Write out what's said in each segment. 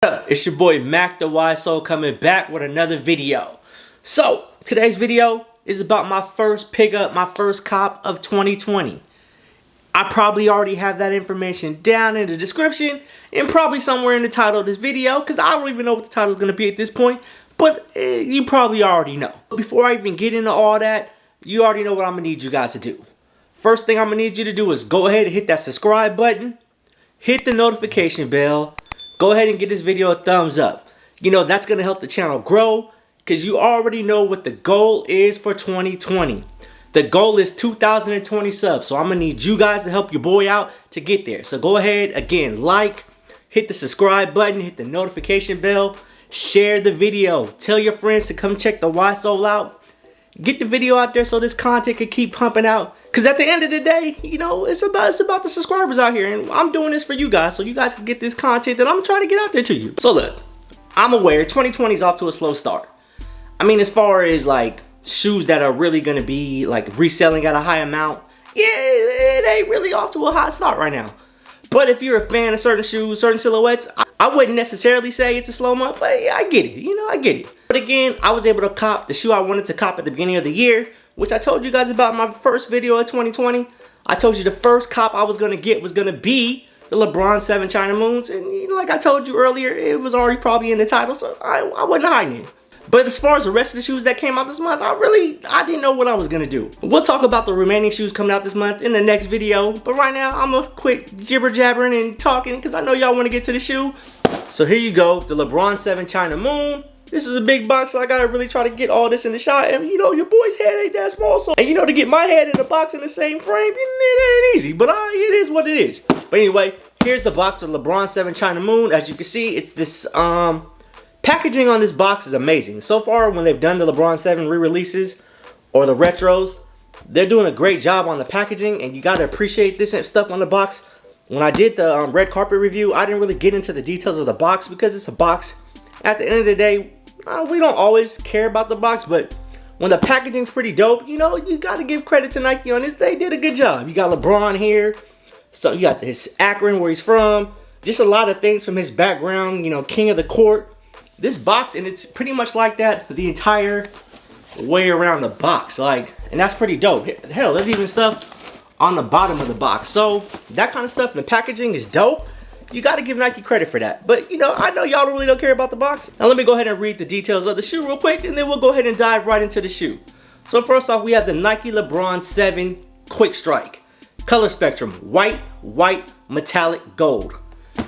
It's your boy Mac the Wise Soul coming back with another video. So today's video is about my first pickup, my first cop of 2020. I probably already have that information down in the description and probably somewhere in the title of this video, because I don't even know what the title is going to be at this point, but you probably already know. Before I even get into all that, you already know what I'm going to need you guys to do. First thing I'm going to need you to do is go ahead and hit that subscribe button, hit the notification bell. Go ahead and give this video a thumbs up. You know, that's going to help the channel grow, because you already know what the goal is for 2020. The goal is 2,020 subs. So I'm going to need you guys to help your boy out to get there. So go ahead, again, like, hit the subscribe button, hit the notification bell, share the video. Tell your friends to come check the Wise Soul out. Get the video out there so this content can keep pumping out. Because at the end of the day, you know, it's about the subscribers out here. And I'm doing this for you guys so you guys can get this content that I'm trying to get out there to you. So look, I'm aware 2020 is off to a slow start. I mean, as far as like shoes that are really going to be like reselling at a high amount, yeah, it ain't really off to a hot start right now. But if you're a fan of certain shoes, certain silhouettes, I wouldn't necessarily say it's a slow month, but yeah, I get it. You know, I get it. But again, I was able to cop the shoe I wanted to cop at the beginning of the year, which I told you guys about in my first video of 2020. I told you the first cop I was going to get was going to be the LeBron 7 China Moons. And you know, like I told you earlier, it was already probably in the title, so I wasn't hiding it. But as far as the rest of the shoes that came out this month, I didn't know what I was going to do. We'll talk about the remaining shoes coming out this month in the next video. But right now, I'm going to quit jibber-jabbering and talking because I know y'all want to get to the shoe. So here you go, the LeBron 7 China Moon. This is a big box, so I got to really try to get all this in the shot. And you know, your boy's head ain't that small. So, and you know, to get my head in the box in the same frame, it ain't easy. But it is what it is. But anyway, here's the box of LeBron 7 China Moon. As you can see, it's this, packaging on this box is amazing. So far, when they've done the LeBron 7 re-releases or the retros, they're doing a great job on the packaging, and you got to appreciate this stuff on the box. When I did the red carpet review, I didn't really get into the details of the box because it's a box. At the end of the day, we don't always care about the box, but when the packaging's pretty dope, you know, you got to give credit to Nike on this. They did a good job. You got LeBron here, so you got his Akron, where he's from, just a lot of things from his background, you know, king of the court. This box, and it's pretty much like that the entire way around the box, like, and that's pretty dope. Hell, there's even stuff on the bottom of the box. So that kind of stuff in the packaging is dope. You got to give Nike credit for that. But you know, I know y'all really don't care about the box. Now let me go ahead and read the details of the shoe real quick, and then we'll go ahead and dive right into the shoe. So first off, we have the Nike LeBron 7 Quick Strike. Color spectrum: white, metallic, gold.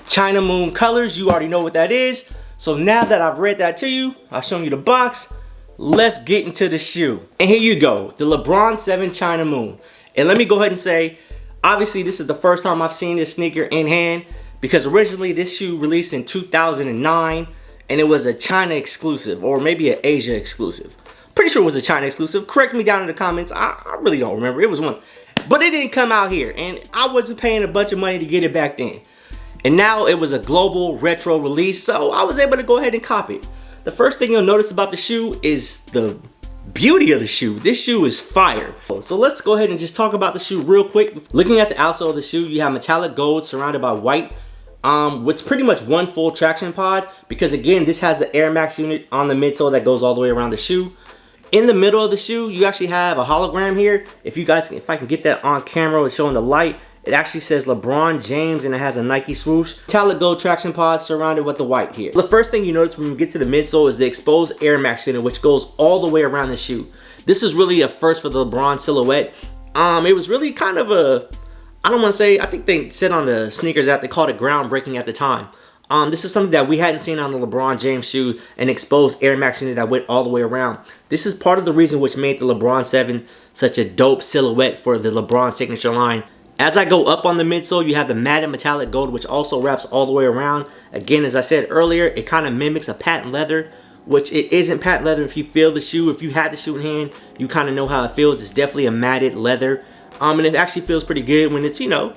China Moon colors, you already know what that is. So now that I've read that to you, I've shown you the box, let's get into the shoe. And here you go, the LeBron 7 China Moon. And let me go ahead and say, obviously this is the first time I've seen this sneaker in hand, because originally this shoe released in 2009, and it was a China exclusive, or maybe an Asia exclusive. Pretty sure it was a China exclusive. Correct me down in the comments, I really don't remember, it was one. But it didn't come out here, and I wasn't paying a bunch of money to get it back then. And now it was a global retro release, so I was able to go ahead and cop it. The first thing you'll notice about the shoe is the beauty of the shoe. This shoe is fire. So let's go ahead and just talk about the shoe real quick. Looking at the outsole of the shoe, you have metallic gold surrounded by white. It's pretty much one full traction pod, because again, this has the Air Max unit on the midsole that goes all the way around the shoe. In the middle of the shoe, you actually have a hologram here. If I can get that on camera, it's showing the light. It actually says LeBron James, and it has a Nike swoosh. Metallic gold traction pod surrounded with the white here. The first thing you notice when you get to the midsole is the exposed Air Max unit, which goes all the way around the shoe. This is really a first for the LeBron silhouette. It was really kind of a, I don't want to say, I think they said on the sneakers that they called it groundbreaking at the time. This is something that we hadn't seen on the LeBron James shoe, an exposed Air Max unit that went all the way around. This is part of the reason which made the LeBron 7 such a dope silhouette for the LeBron signature line. As I go up on the midsole, you have the matted metallic gold, which also wraps all the way around. Again, as I said earlier, it kind of mimics a patent leather, which it isn't patent leather. If you feel the shoe, if you had the shoe in hand, you kind of know how it feels. It's definitely a matted leather. And it actually feels pretty good when it's, you know,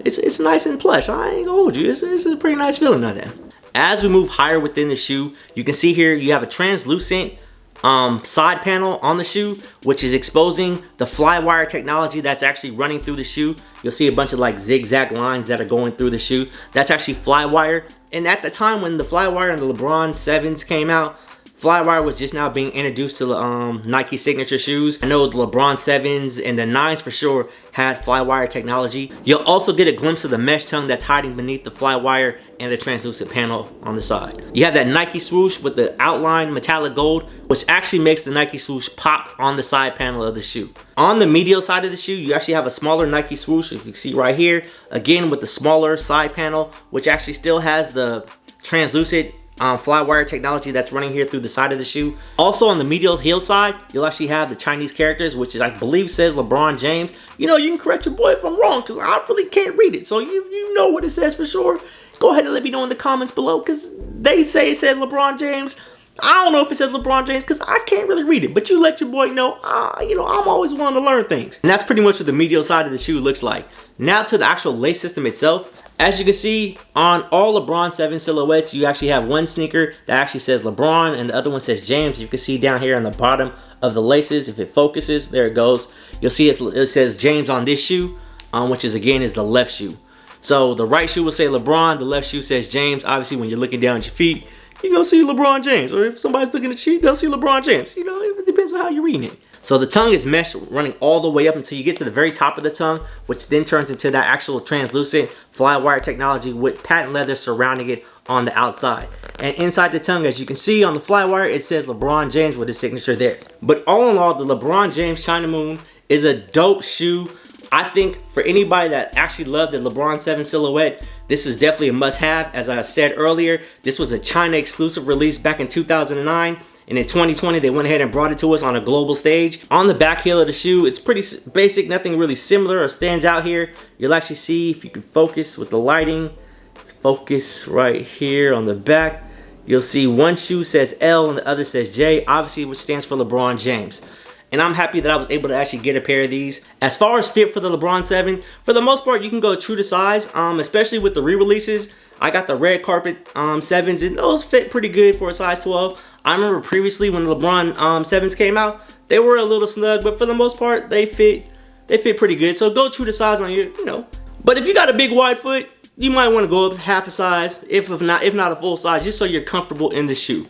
it's nice and plush. I ain't gonna hold you. It's a pretty nice feeling on that. As we move higher within the shoe, you can see here you have a translucent side panel on the shoe, which is exposing the flywire technology that's actually running through the shoe. You'll see a bunch of like zigzag lines that are going through the shoe. That's actually flywire. And at the time when the Flywire and the LeBron 7s came out, Flywire was just now being introduced to Nike signature shoes. I know the LeBron 7s and the 9s for sure had Flywire technology. You'll also get a glimpse of the mesh tongue that's hiding beneath the Flywire and the translucent panel on the side. You have that Nike swoosh with the outline metallic gold, which actually makes the Nike swoosh pop on the side panel of the shoe. On the medial side of the shoe, you actually have a smaller Nike swoosh, if you see right here, again with the smaller side panel, which actually still has the translucent Flywire technology that's running here through the side of the shoe. Also on the medial heel side, you'll actually have the Chinese characters, which is, I believe, says LeBron James. You know, you can correct your boy if I'm wrong, because I really can't read it. So you know what it says for sure. Go ahead and let me know in the comments below, because they say it says LeBron James. I don't know if it says LeBron James, because I can't really read it. But you let your boy know, you know, I'm always willing to learn things. And that's pretty much what the medial side of the shoe looks like. Now to the actual lace system itself. As you can see, on all LeBron 7 silhouettes, you actually have one sneaker that actually says LeBron and the other one says James. You can see down here on the bottom of the laces, if it focuses, there it goes. You'll see it says James on this shoe, which is again is the left shoe. So the right shoe will say LeBron, the left shoe says James. Obviously, when you're looking down at your feet, you're gonna see LeBron James. Or if somebody's looking at you, they'll see LeBron James. You know, it depends on how you're reading it. So the tongue is meshed running all the way up until you get to the very top of the tongue, which then turns into that actual translucent Flywire technology with patent leather surrounding it on the outside. And inside the tongue, as you can see on the Flywire, it says LeBron James with his signature there. But all in all, the LeBron James China Moon is a dope shoe. I think for anybody that actually loved the LeBron 7 silhouette, this is definitely a must-have. As I said earlier, this was a China exclusive release back in 2009. And in 2020, they went ahead and brought it to us on a global stage. On the back heel of the shoe, it's pretty basic, nothing really similar or stands out here. You'll actually see, if you can focus with the lighting, let's focus right here on the back. You'll see one shoe says L and the other says J, obviously which stands for LeBron James. And I'm happy that I was able to actually get a pair of these. As far as fit for the LeBron 7, for the most part, you can go true to size, especially with the re-releases. I got the red carpet 7s, and those fit pretty good for a size 12. I remember previously when the LeBron 7s came out, they were a little snug, but for the most part, they fit pretty good. So go true to size on your, you know. But if you got a big wide foot, you might want to go up half a size, if not a full size, just so you're comfortable in the shoe.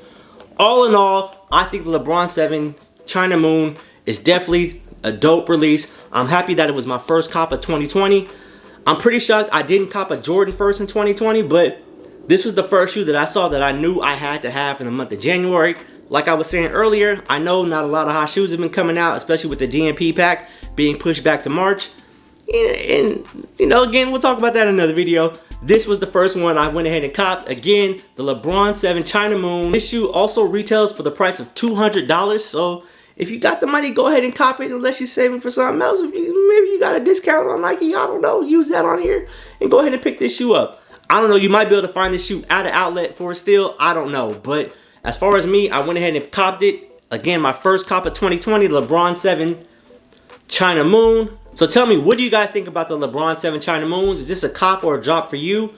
All in all, I think the LeBron 7 China Moon is definitely a dope release. I'm happy that it was my first cop of 2020. I'm pretty shocked I didn't cop a Jordan first in 2020, but this was the first shoe that I saw that I knew I had to have in the month of January. Like I was saying earlier, I know not a lot of hot shoes have been coming out, especially with the DNP pack being pushed back to March. And you know, again, we'll talk about that in another video. This was the first one I went ahead and copped. Again, the LeBron 7 China Moon. This shoe also retails for the price of $200. So if you got the money, go ahead and cop it unless you're saving for something else. If maybe you got a discount on Nike, I don't know, use that on here and go ahead and pick this shoe up. I don't know, you might be able to find this shoe at an outlet for a steal. I don't know. But as far as me, I went ahead and copped it. Again, my first cop of 2020, LeBron 7 China Moon. So tell me, what do you guys think about the LeBron 7 China Moons? Is this a cop or a drop for you?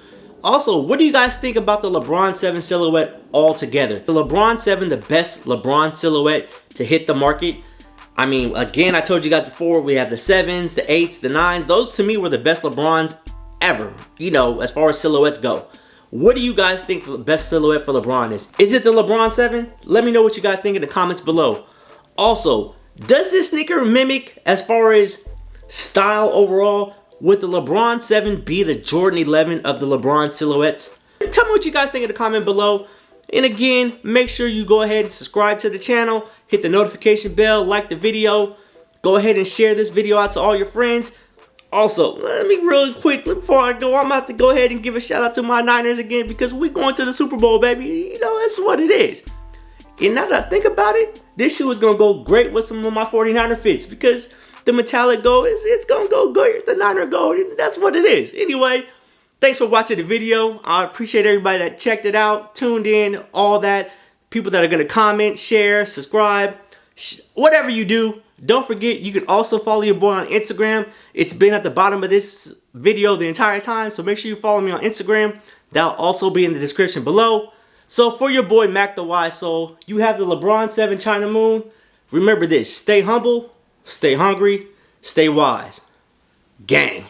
Also, what do you guys think about the LeBron 7 silhouette altogether? The LeBron 7, the best LeBron silhouette to hit the market. I mean, again, I told you guys before, we have the 7s, the 8s, the 9s. Those to me were the best LeBrons ever, you know, as far as silhouettes go. What do you guys think the best silhouette for LeBron is? Is it the LeBron 7? Let me know what you guys think in the comments below. Also, does this sneaker mimic, as far as style overall, would the LeBron 7 be the Jordan 11 of the LeBron silhouettes? Tell me what you guys think in the comment below. And again, make sure you go ahead and subscribe to the channel, hit the notification bell, like the video, go ahead and share this video out to all your friends. Also, let me real quick, before I go, I'm about to go ahead and give a shout out to my Niners again, because we're going to the Super Bowl, baby. You know, that's what it is. And now that I think about it, this shoe is going to go great with some of my 49er fits, because the metallic gold, it's going to go great with the Niner gold, and that's what it is. Anyway, thanks for watching the video. I appreciate everybody that checked it out, tuned in, all that. People that are going to comment, share, subscribe, whatever you do. Don't forget, you can also follow your boy on Instagram. It's been at the bottom of this video the entire time, so make sure you follow me on Instagram. That'll also be in the description below. So for your boy Mac the Wise Soul, you have the LeBron 7 China Moon. Remember this, stay humble, stay hungry, stay wise. Gang.